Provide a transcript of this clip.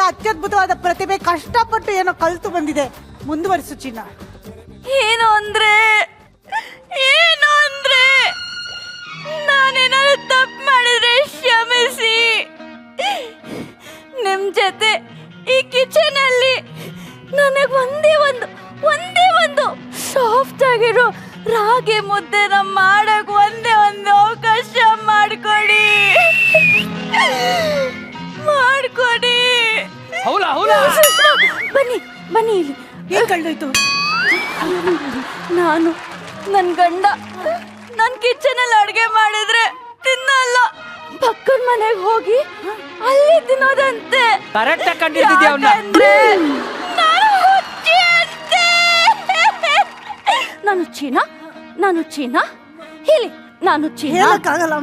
ಅತ್ಯದ್ಭುತವಾದ ಪ್ರತಿಭೆ, ಕಷ್ಟಪಟ್ಟು ಏನೋ ಕಲ್ತು ಬಂದಿದೆ, ಮುಂದುವರಿಸು ಚಿನ್ನ. ಏನು ಅಂದ್ರೆ ನಾನೇನಾದ್ರು ತಪ್ಪು ಮಾಡಿದ್ರೆ ಕ್ಷಮಿಸಿ. ನಿಮ್ ಜೊತೆ ಈ ಕಿಚನ್ ಅಲ್ಲಿ ನನಗೆ ಒಂದೇ ಒಂದು ಸಾಫ್ಟ್ ಆಗಿರೋ ರಾಗಿ ಮುದ್ದೆನ ಮಾಡಕ್ ಒಂದೇ ಒಂದು ಅವಕಾಶ ಮಾಡಿಕೊಡಿ. ಬನ್ನಿ ಇಲ್ಲಿ. ಏನ್ ಕಂಡೋಯ್ತು? ನಾನು ನನ್ ಗಂಡ ನನ್ ಕಿಚನ್ ಅಲ್ಲಿ ಅಡ್ಗೆ ಮಾಡಿದ್ರೆ ತಿನ್ನಲ್ಲ, ಪಕ್ಕದ ಮನೆಗೆ ಹೋಗಿ ಅಲ್ಲಿ ತಿನ್ನೋದಂತೆ. ಕರೆಕ್ಟ್ ಕಂಡಿದ್ದಿದ್ಯಾ ಅವನ್ನ? ನಾನು ಚೀನಾ ಹೇಳಿ, ನಾನು ಚೀನಾ ಹೇಳಕ್ಕಾಗಲ್ಲ.